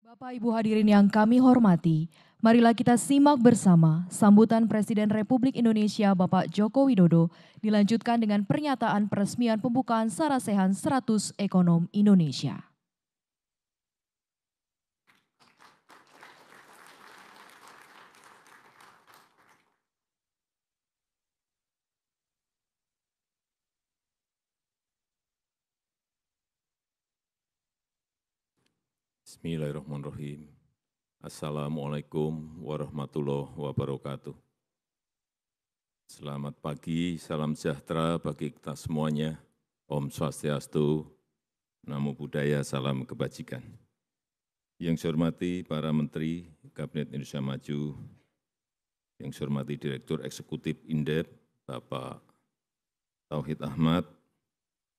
Bapak Ibu hadirin yang kami hormati, marilah kita simak bersama sambutan Presiden Republik Indonesia Bapak Joko Widodo dilanjutkan dengan pernyataan peresmian pembukaan Sarasehan 100 Ekonom Indonesia. Bismillahirrahmanirrahim. Assalamualaikum warahmatullahi wabarakatuh. Selamat pagi, salam sejahtera bagi kita semuanya. Om Swastiastu, Namo Buddhaya, salam kebajikan. Yang saya hormati para Menteri Kabinet Indonesia Maju, yang saya hormati Direktur Eksekutif Indef, Bapak Tauhid Ahmad,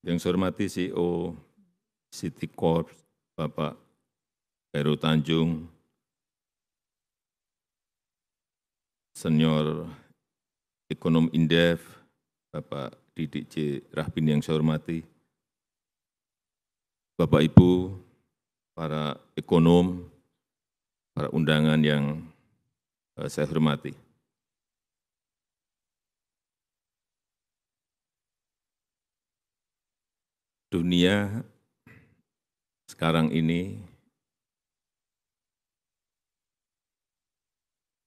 yang saya hormati CEO City Corp, Bapak Heru Tanjung, Senior Ekonom Indef, Bapak Didik C. Rahbin yang saya hormati, Bapak Ibu, para ekonom, para undangan yang saya hormati. Dunia sekarang ini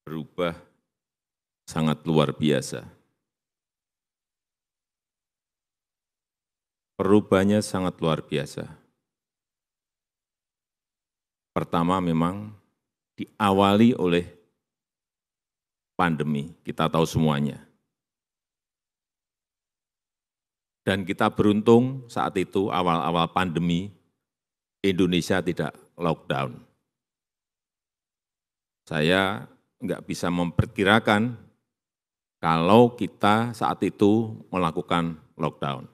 berubah sangat luar biasa. Perubahannya sangat luar biasa. Pertama memang diawali oleh pandemi, kita tahu semuanya. Dan kita beruntung saat itu awal-awal pandemi, Indonesia tidak lockdown. Saya enggak bisa memperkirakan kalau kita saat itu melakukan lockdown.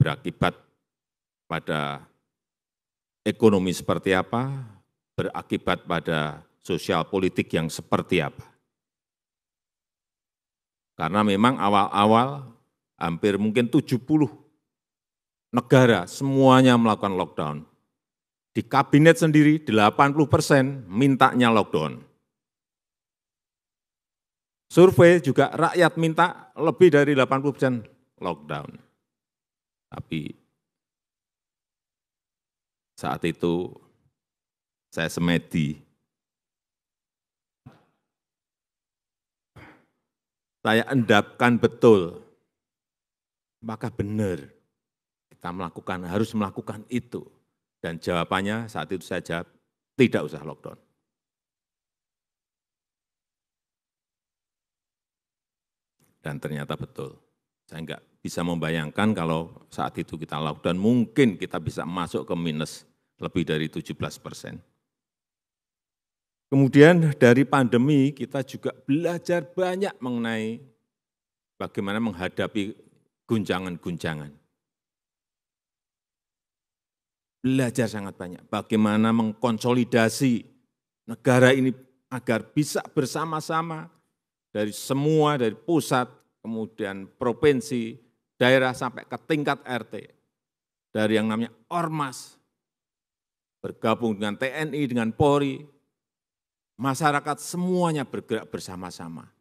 Berakibat pada ekonomi seperti apa, berakibat pada sosial politik yang seperti apa. Karena memang awal-awal hampir mungkin 70 negara semuanya melakukan lockdown. Di kabinet sendiri 80% mintanya lockdown. Survei juga rakyat minta lebih dari 80% lockdown. Tapi saat itu saya semedi. Saya endapkan betul, maka benar kita harus melakukan itu. Dan jawabannya saat itu saya jawab, tidak usah lockdown. Dan ternyata betul. Saya enggak bisa membayangkan kalau saat itu kita lockdown, mungkin kita bisa masuk ke minus lebih dari 17%. Kemudian dari pandemi kita juga belajar banyak mengenai bagaimana menghadapi guncangan-guncangan. Belajar sangat banyak, bagaimana mengkonsolidasi negara ini agar bisa bersama-sama dari semua, dari pusat, kemudian provinsi, daerah sampai ke tingkat RT. Dari yang namanya Ormas, bergabung dengan TNI, dengan Polri, masyarakat semuanya bergerak bersama-sama.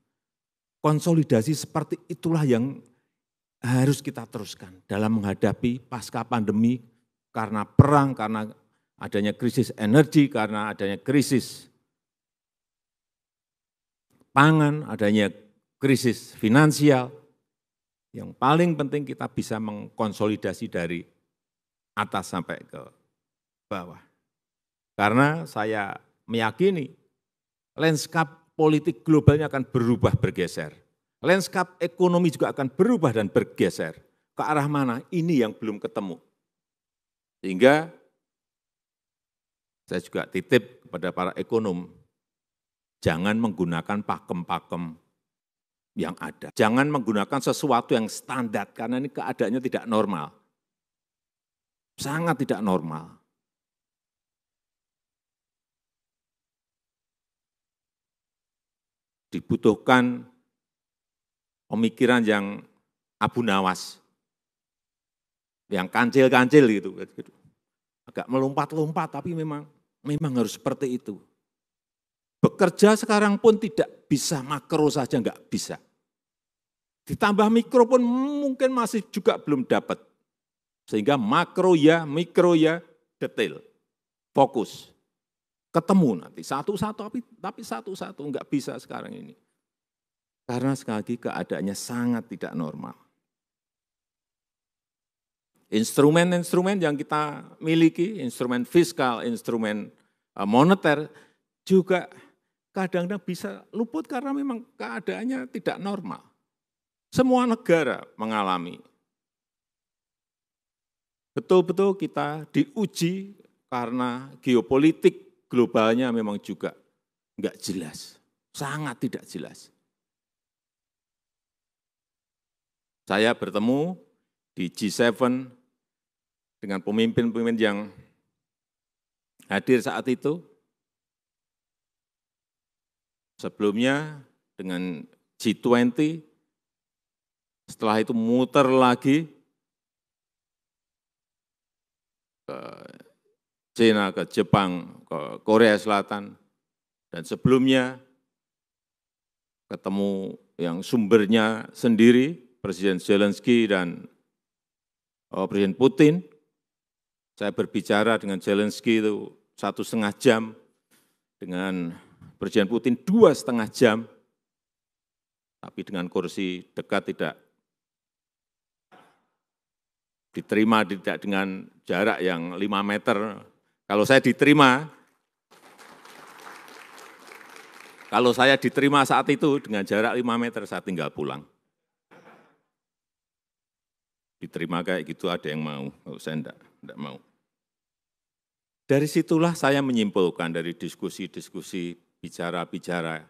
Konsolidasi seperti itulah yang harus kita teruskan dalam menghadapi pasca pandemi karena perang, karena adanya krisis energi, karena adanya krisis pangan, adanya krisis finansial. Yang paling penting kita bisa mengkonsolidasi dari atas sampai ke bawah. Karena saya meyakini landscape politik globalnya akan berubah bergeser. Landscape ekonomi juga akan berubah dan bergeser. Ke arah mana? Ini yang belum ketemu. Sehingga saya juga titip kepada para ekonom, jangan menggunakan pakem-pakem yang ada. Jangan menggunakan sesuatu yang standar, karena ini keadaannya tidak normal. Sangat tidak normal. Dibutuhkan pemikiran yang abu nawas, yang kancil-kancil gitu. agak melompat-lompat, tapi memang harus seperti itu. Bekerja sekarang pun tidak bisa makro saja, enggak bisa. Ditambah mikro pun mungkin masih juga belum dapat. Sehingga makro ya, mikro ya, detail, fokus. Ketemu nanti satu-satu, tapi satu-satu, enggak bisa sekarang ini. Karena sekali lagi keadaannya sangat tidak normal. Instrumen-instrumen yang kita miliki, instrumen fiskal, instrumen moneter, juga kadang-kadang bisa luput karena memang keadaannya tidak normal. Semua negara mengalami. Betul-betul kita diuji karena geopolitik globalnya memang juga enggak jelas, sangat tidak jelas. Saya bertemu di G7 dengan pemimpin-pemimpin yang hadir saat itu. Sebelumnya dengan G20, setelah itu muter lagi ke China, ke Jepang, ke Korea Selatan, dan sebelumnya ketemu yang sumbernya sendiri, Presiden Zelensky dan Presiden Putin. Saya berbicara dengan Zelensky itu 1,5 jam, dengan Presiden Putin 2,5 jam, tapi dengan kursi dekat tidak diterima, tidak dengan jarak yang 5 meter. Kalau saya diterima saat itu dengan jarak 5 meter, saya tinggal pulang. Diterima kayak gitu ada yang mau, kalau saya enggak mau. Dari situlah saya menyimpulkan dari diskusi-diskusi, bicara-bicara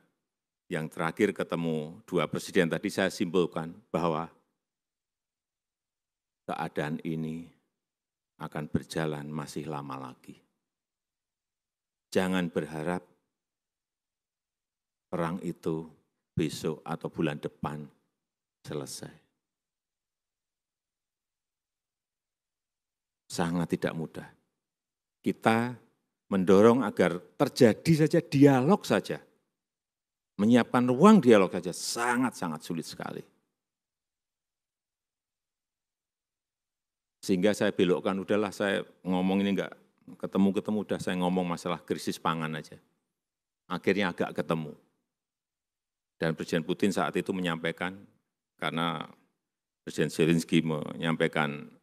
yang terakhir ketemu dua presiden tadi, saya simpulkan bahwa keadaan ini akan berjalan masih lama lagi. Jangan berharap perang itu besok atau bulan depan selesai. Sangat tidak mudah. Kita mendorong agar terjadi saja dialog saja. Menyiapkan ruang dialog saja sangat-sangat sulit sekali. Sehingga saya belokkan, udahlah saya ngomong ini enggak ketemu-ketemu, udah saya ngomong masalah krisis pangan aja. Akhirnya agak ketemu. Dan Presiden Putin saat itu menyampaikan, karena Presiden Zelensky menyampaikan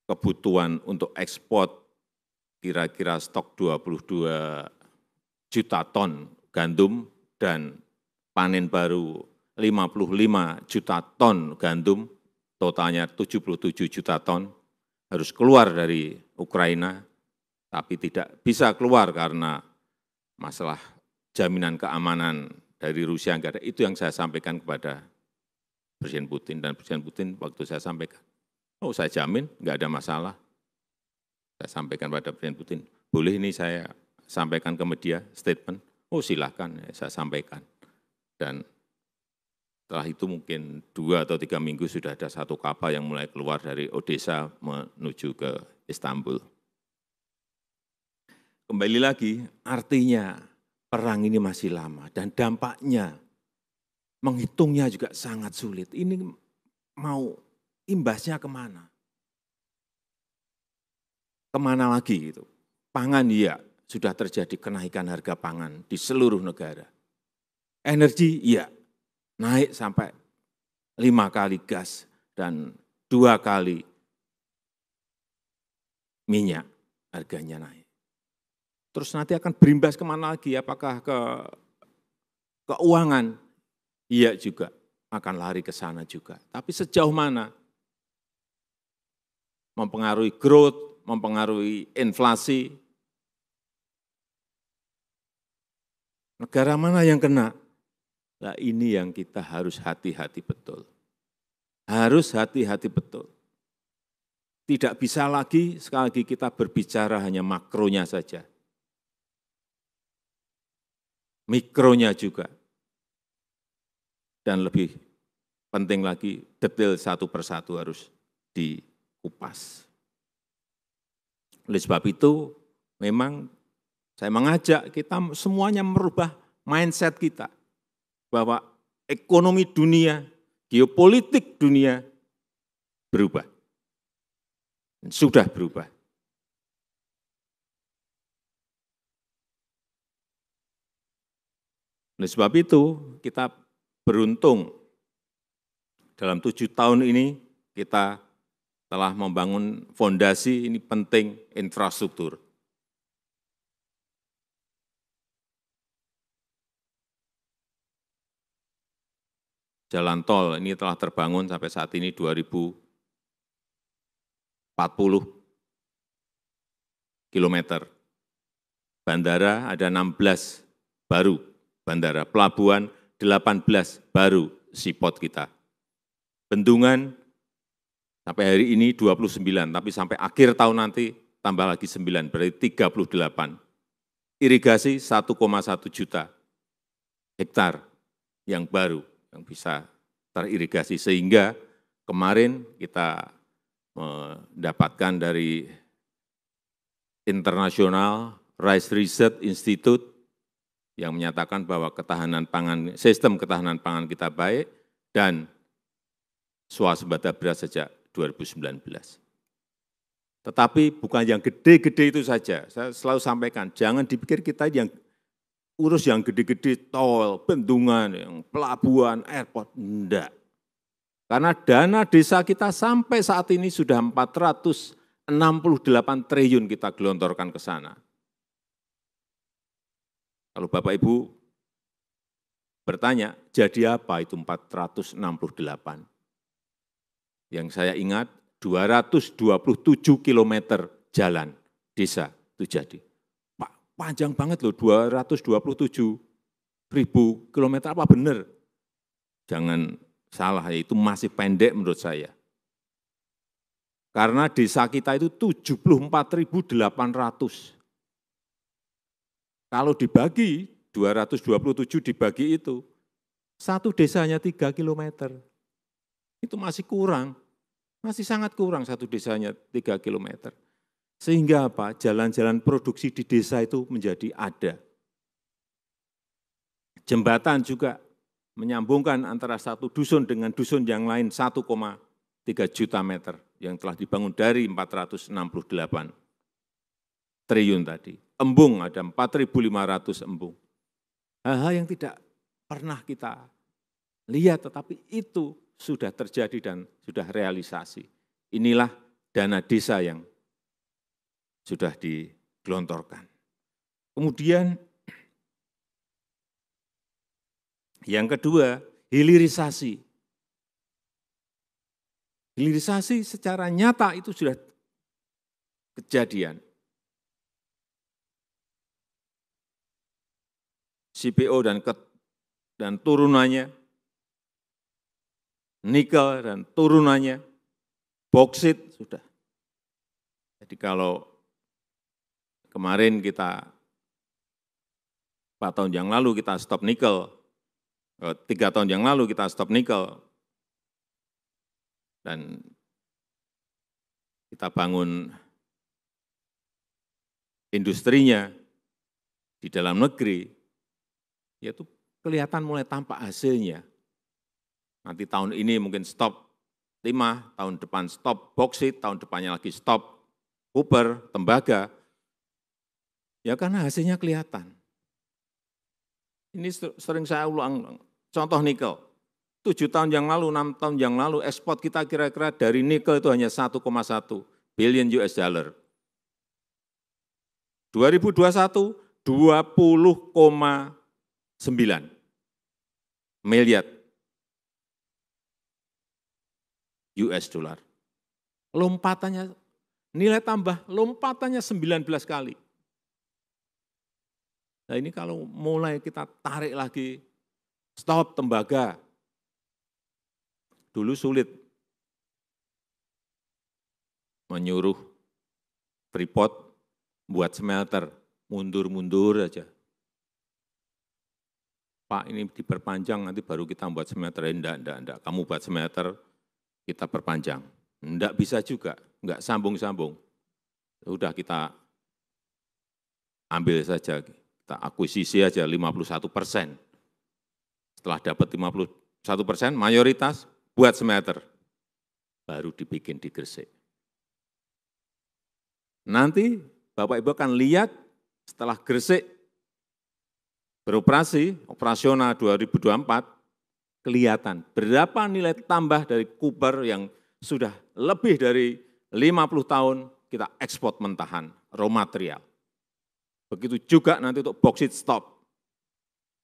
kebutuhan untuk ekspor kira-kira stok 22 juta ton gandum dan panen baru 55 juta ton gandum, totalnya 77 juta ton, harus keluar dari Ukraina, tapi tidak bisa keluar karena masalah jaminan keamanan dari Rusia. Itu yang saya sampaikan kepada Presiden Putin, dan Presiden Putin waktu saya sampaikan, oh saya jamin enggak ada masalah. Saya sampaikan pada Presiden Putin, boleh ini saya sampaikan ke media statement, oh silahkan saya sampaikan. Dan setelah itu mungkin 2 atau 3 minggu sudah ada satu kapal yang mulai keluar dari Odessa menuju ke Istanbul. Kembali lagi, artinya perang ini masih lama dan dampaknya, menghitungnya juga sangat sulit. Ini mau imbasnya kemana? Kemana lagi gitu? Pangan iya, sudah terjadi kenaikan harga pangan di seluruh negara. Energi iya, naik sampai 5 kali gas dan 2 kali minyak harganya naik. Terus nanti akan berimbas kemana lagi? Apakah ke keuangan? Iya juga, akan lari ke sana juga. Tapi sejauh mana? Mempengaruhi growth, mempengaruhi inflasi. Negara mana yang kena? Nah ini yang kita harus hati-hati betul. Harus hati-hati betul. Tidak bisa lagi, sekali lagi kita berbicara hanya makronya saja. Mikronya juga. Dan lebih penting lagi, detail satu persatu harus dikupas. Oleh sebab itu, memang saya mengajak kita semuanya merubah mindset kita, bahwa ekonomi dunia, geopolitik dunia berubah, sudah berubah. Oleh sebab itu, kita beruntung dalam 7 tahun ini kita telah membangun fondasi ini penting infrastruktur. Jalan tol ini telah terbangun sampai saat ini 2040 kilometer. Bandara ada 16 baru, bandara pelabuhan 18 baru seaport kita. Bendungan sampai hari ini 29, tapi sampai akhir tahun nanti tambah lagi 9, berarti 38. Irigasi 1,1 juta hektar yang baru, yang bisa teririgasi. Sehingga kemarin kita mendapatkan dari International Rice Research Institute yang menyatakan bahwa ketahanan pangan, sistem ketahanan pangan kita baik dan swasembada beras sejak 2019. Tetapi bukan yang gede-gede itu saja. Saya selalu sampaikan, jangan dipikir kita yang urus yang gede-gede, tol, bendungan, yang pelabuhan, airport. Enggak. Karena dana desa kita sampai saat ini sudah 468 triliun kita gelontorkan ke sana. Kalau Bapak Ibu bertanya, jadi apa itu 468? Yang saya ingat 227 kilometer jalan desa itu jadi. Pak, panjang banget loh, 227 ribu kilometer, apa benar? Jangan salah, itu masih pendek menurut saya. Karena desa kita itu 74.800. Kalau dibagi, 227 dibagi itu, satu desanya 3 kilometer. Itu masih kurang. Masih sangat kurang satu desanya 3 kilometer. Sehingga apa? Jalan-jalan produksi di desa itu menjadi ada. Jembatan juga menyambungkan antara satu dusun dengan dusun yang lain 1,3 juta meter yang telah dibangun dari 468 triliun tadi. Embung ada 4.500 embung. Hal-hal yang tidak pernah kita lihat, tetapi itu sudah terjadi dan sudah realisasi. Inilah dana desa yang sudah digelontorkan. Kemudian yang kedua, hilirisasi. Hilirisasi secara nyata itu sudah kejadian. CPO dan turunannya, nikel dan turunannya, boksit sudah. Jadi kalau kemarin kita 4 tahun yang lalu kita stop nikel, 3 tahun yang lalu kita stop nikel, dan kita bangun industrinya di dalam negeri, yaitu kelihatan mulai tampak hasilnya. Nanti tahun ini mungkin stop timah, tahun depan stop boksit, tahun depannya lagi stop copper, tembaga. Ya karena hasilnya kelihatan. Ini sering saya ulang, contoh nikel. 7 tahun yang lalu, 6 tahun yang lalu, ekspor kita kira-kira dari nikel itu hanya 1,1 billion US dollar. 2021, 20,9 miliar US dollar. Lompatannya, nilai tambah, lompatannya 19 kali. Nah ini kalau mulai kita tarik lagi, stop tembaga. Dulu sulit menyuruh Freeport buat smelter, mundur-mundur aja. Pak ini diperpanjang, nanti baru kita buat smelter. Enggak. Kamu buat smelter, kita perpanjang. Enggak bisa juga, enggak sambung-sambung. Sudah kita ambil saja, kita akuisisi aja 51%. Setelah dapat 51%, mayoritas buat smelter, baru dibikin di Gresik. Nanti Bapak Ibu akan lihat setelah Gresik beroperasi, operasional 2024, kelihatan berapa nilai tambah dari Cooper yang sudah lebih dari 50 tahun kita ekspor mentahan, raw material. Begitu juga nanti untuk bauxite stop,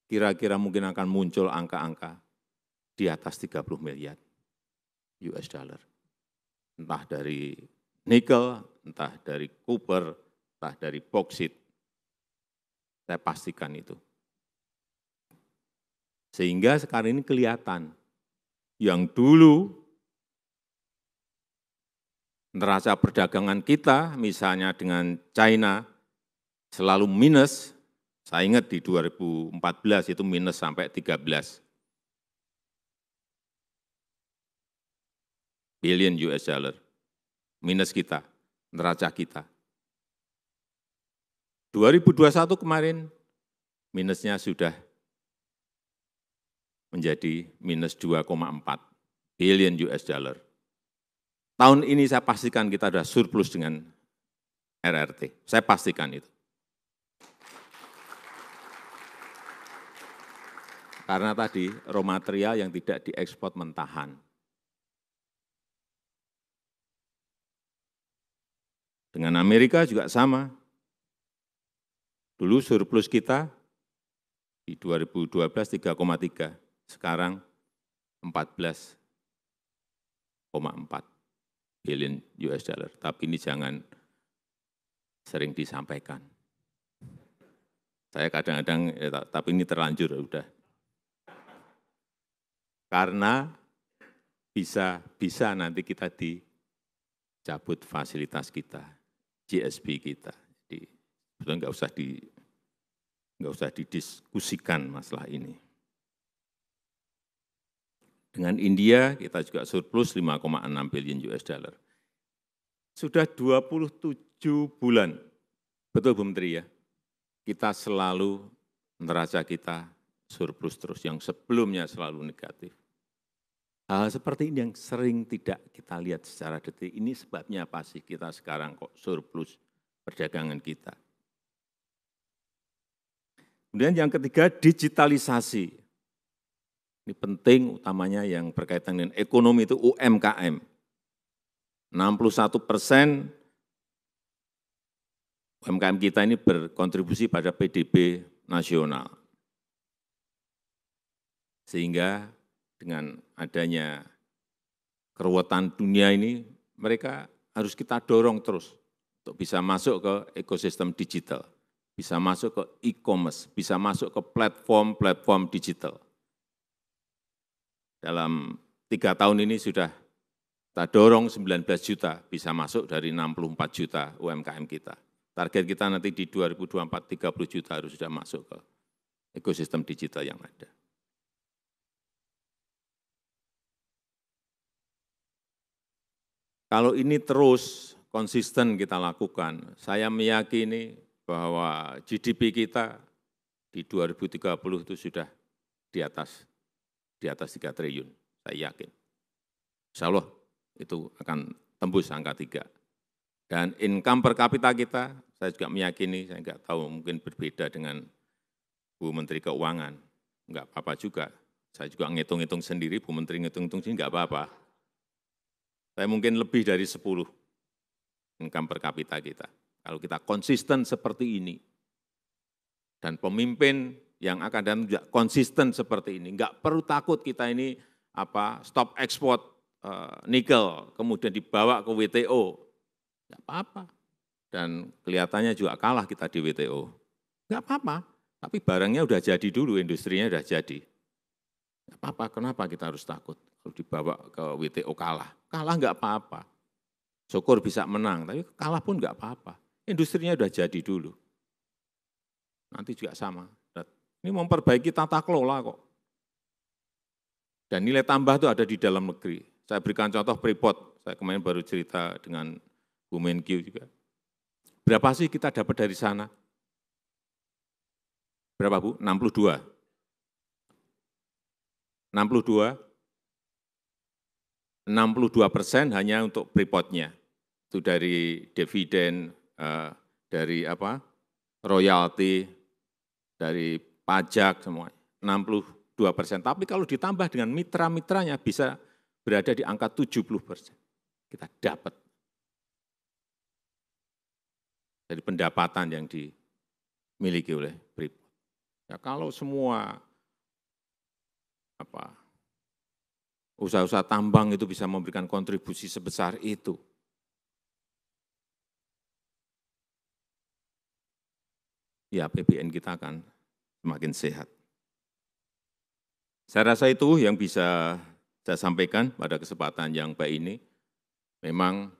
kira-kira mungkin akan muncul angka-angka di atas 30 miliar US dollar. Entah dari nikel, entah dari Cooper, entah dari bauxite. Saya pastikan itu. Sehingga sekarang ini kelihatan, yang dulu neraca perdagangan kita, misalnya dengan China, selalu minus. Saya ingat di 2014 itu minus sampai 13 billion US dollar. Minus kita, neraca kita. 2021 kemarin, minusnya sudah menjadi minus 2,4 billion US dollar. Tahun ini saya pastikan kita sudah surplus dengan RRT. Saya pastikan itu. Karena tadi raw material yang tidak diekspor mentahan. Dengan Amerika juga sama. Dulu surplus kita di 2012 3,3, sekarang 14,4 billion US dollar. Tapi ini jangan sering disampaikan. Saya kadang-kadang, tapi ini terlanjur, udah. Karena bisa nanti kita dicabut fasilitas kita, GSP kita. Jadi sebetulnya nggak usah didiskusikan masalah ini. Dengan India kita juga surplus 5,6 billion US dollar. Sudah 27 bulan, betul Bu Menteri ya, kita selalu neraca kita surplus terus, yang sebelumnya selalu negatif. Hal seperti ini yang sering tidak kita lihat secara detail. Ini sebabnya apa sih kita sekarang kok surplus perdagangan kita. Kemudian yang ketiga, digitalisasi. Ini penting, utamanya yang berkaitan dengan ekonomi itu UMKM. 61% UMKM kita ini berkontribusi pada PDB nasional. Sehingga dengan adanya keruwetan dunia ini, mereka harus kita dorong terus untuk bisa masuk ke ekosistem digital, bisa masuk ke e-commerce, bisa masuk ke platform-platform digital. Dalam 3 tahun ini sudah kita dorong 19 juta bisa masuk dari 64 juta UMKM kita. Target kita nanti di 2024 30 juta harus sudah masuk ke ekosistem digital yang ada. Kalau ini terus konsisten kita lakukan, saya meyakini bahwa GDP kita di 2030 itu sudah di atas 3 triliun, saya yakin. Insya Allah itu akan tembus angka 3. Dan income per kapita kita, saya juga meyakini, saya enggak tahu mungkin berbeda dengan Bu Menteri Keuangan, enggak apa-apa juga. Saya juga ngitung-ngitung sendiri, Bu Menteri ngitung-ngitung sendiri enggak apa-apa. Saya mungkin lebih dari 10 income per kapita kita. Kalau kita konsisten seperti ini, dan pemimpin yang akan datang juga konsisten seperti ini, enggak perlu takut kita ini stop ekspor nikel, kemudian dibawa ke WTO, enggak apa-apa. Dan kelihatannya juga kalah kita di WTO, enggak apa-apa. Tapi barangnya udah jadi dulu, industrinya udah jadi. Enggak apa-apa, kenapa kita harus takut? Kalau dibawa ke WTO kalah enggak apa-apa. Syukur bisa menang, tapi kalah pun enggak apa-apa. Industrinya udah jadi dulu. Nanti juga sama. Ini memperbaiki tata kelola kok. Dan nilai tambah itu ada di dalam negeri. Saya berikan contoh Freeport, saya kemarin baru cerita dengan Bu Menkyu juga. Berapa sih kita dapat dari sana? Berapa Bu? 62. 62% hanya untuk Freeport-nya. Itu dari dividen, dari royalti, dari pajak semua. 62%. Tapi kalau ditambah dengan mitra-mitranya bisa berada di angka 70%. Kita dapat dari pendapatan yang dimiliki oleh Freeport. Ya, kalau semua usaha-usaha tambang itu bisa memberikan kontribusi sebesar itu, ya APBN kita akan semakin sehat. Saya rasa itu yang bisa saya sampaikan pada kesempatan yang baik ini. Memang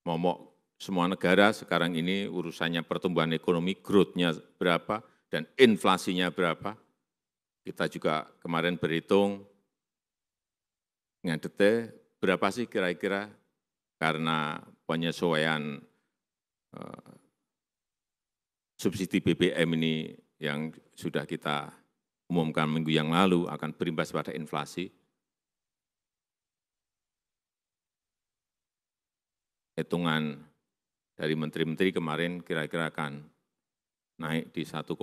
momok semua negara sekarang ini urusannya pertumbuhan ekonomi, growth-nya berapa, dan inflasinya berapa. Kita juga kemarin berhitung dengan detail berapa sih kira-kira karena penyesuaian subsidi BBM ini yang sudah kita umumkan minggu yang lalu akan berimbas pada inflasi. Hitungan dari menteri-menteri kemarin kira-kira akan naik di 1,8%.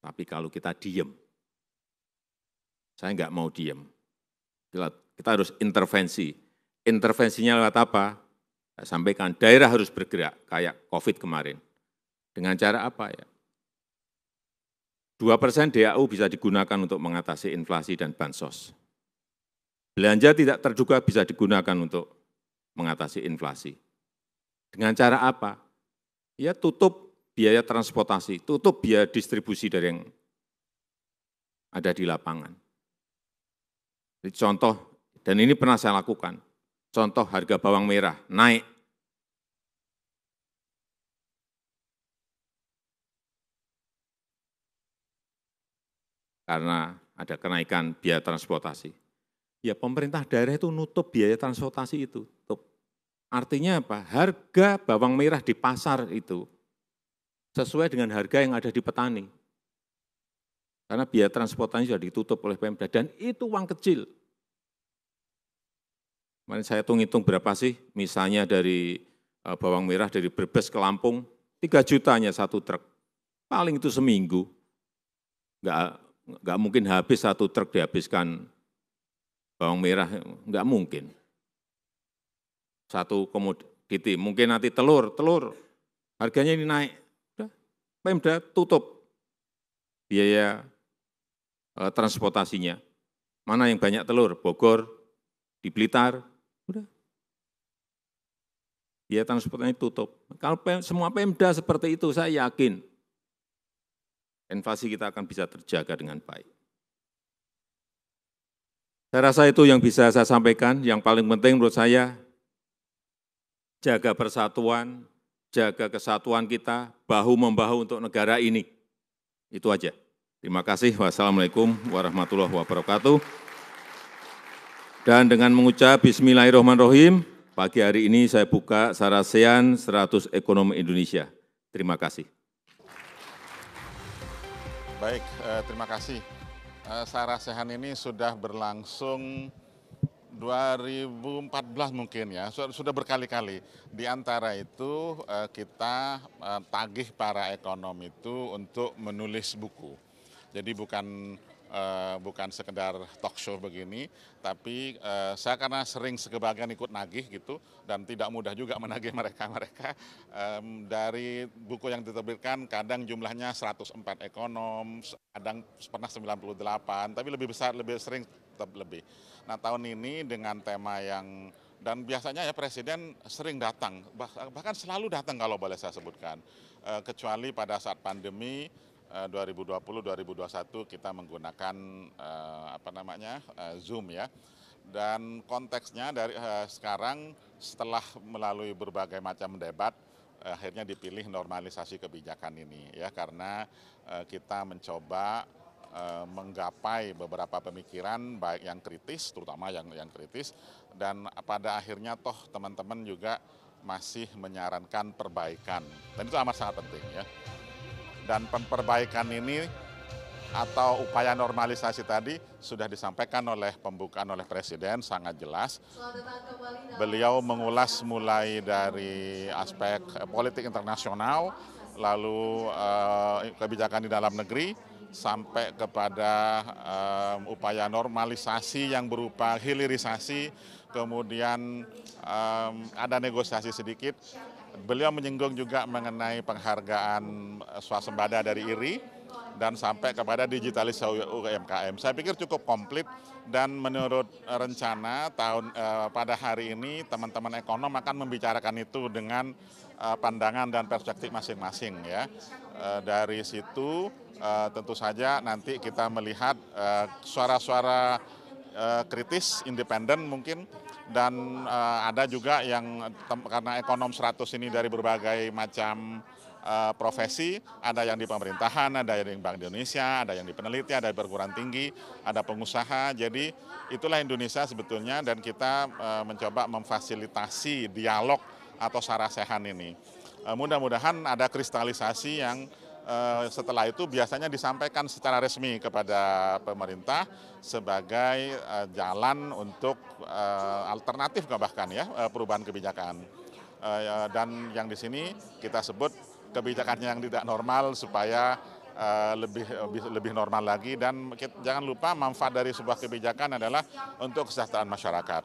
Tapi kalau kita diem, saya enggak mau diem. Kita harus intervensi. Intervensinya lewat apa? Saya sampaikan, daerah harus bergerak, kayak COVID kemarin. Dengan cara apa ya? 2% DAU bisa digunakan untuk mengatasi inflasi dan bansos. Belanja tidak terduga bisa digunakan untuk mengatasi inflasi. Dengan cara apa? Ya tutup biaya transportasi, tutup biaya distribusi dari yang ada di lapangan. Jadi contoh, dan ini pernah saya lakukan, contoh harga bawang merah naik. Karena ada kenaikan biaya transportasi. Ya pemerintah daerah itu nutup biaya transportasi itu. Tutup. Artinya apa? Harga bawang merah di pasar itu sesuai dengan harga yang ada di petani. Karena biaya transportasi sudah ditutup oleh Pemda, dan itu uang kecil. Kemarin saya hitung berapa sih, misalnya dari bawang merah dari Brebes ke Lampung, 3 jutanya satu truk. Paling itu seminggu. Enggak mungkin habis satu truk dihabiskan bawang merah, enggak mungkin. Satu komoditi, mungkin nanti telur harganya ini naik. Pemda tutup biaya transportasinya. Mana yang banyak telur? Bogor, di Blitar, udah. Biaya transportasinya tutup. Kalau semua Pemda seperti itu, saya yakin inflasi kita akan bisa terjaga dengan baik. Saya rasa itu yang bisa saya sampaikan. Yang paling penting menurut saya, jaga persatuan, jaga kesatuan kita, bahu-membahu untuk negara ini. Itu aja. Terima kasih. Wassalamualaikum warahmatullahi wabarakatuh. Dan dengan mengucap Bismillahirrahmanirrahim, pagi hari ini saya buka Sarasehan 100 Ekonomi Indonesia. Terima kasih. Baik, terima kasih. Sarasehan ini sudah berlangsung 2014 mungkin ya, sudah berkali-kali. Di antara itu kita tagih para ekonom itu untuk menulis buku. Jadi bukan sekedar talk show begini, tapi saya karena sering sekebagian ikut nagih gitu, dan tidak mudah juga menagih mereka. Dari buku yang diterbitkan kadang jumlahnya 104 ekonom, kadang pernah 98, tapi lebih besar, lebih sering tetap lebih. Nah tahun ini dengan tema yang, dan biasanya ya Presiden sering datang, bahkan selalu datang kalau boleh saya sebutkan, kecuali pada saat pandemi 2020-2021 kita menggunakan Zoom ya. Dan konteksnya dari sekarang setelah melalui berbagai macam debat, akhirnya dipilih normalisasi kebijakan ini ya, karena kita mencoba menggapai beberapa pemikiran baik yang kritis, terutama yang kritis, dan pada akhirnya toh teman-teman juga masih menyarankan perbaikan, dan itu amat sangat penting ya. Dan perbaikan ini atau upaya normalisasi tadi sudah disampaikan oleh pembukaan oleh Presiden sangat jelas. Beliau mengulas mulai dari aspek politik internasional, lalu kebijakan di dalam negeri, sampai kepada upaya normalisasi yang berupa hilirisasi, kemudian ada negosiasi sedikit. Beliau menyinggung juga mengenai penghargaan swasembada dari IRI, dan sampai kepada digitalisasi UMKM. Saya pikir cukup komplit, dan menurut rencana pada hari ini teman-teman ekonom akan membicarakan itu dengan pandangan dan perspektif masing-masing ya. Dari situ tentu saja nanti kita melihat suara-suara kritis, independen mungkin, dan ada juga yang karena ekonom 100 ini dari berbagai macam profesi, ada yang di pemerintahan, ada yang di Bank Indonesia, ada yang di peneliti, ada di perguruan tinggi, ada pengusaha. Jadi itulah Indonesia sebetulnya, dan kita mencoba memfasilitasi dialog atau sarasehan ini. Mudah-mudahan ada kristalisasi yang setelah itu biasanya disampaikan secara resmi kepada pemerintah sebagai jalan untuk alternatif bahkan ya perubahan kebijakan. Dan yang di sini kita sebut kebijakannya yang tidak normal supaya lebih normal lagi, dan jangan lupa manfaat dari sebuah kebijakan adalah untuk kesejahteraan masyarakat.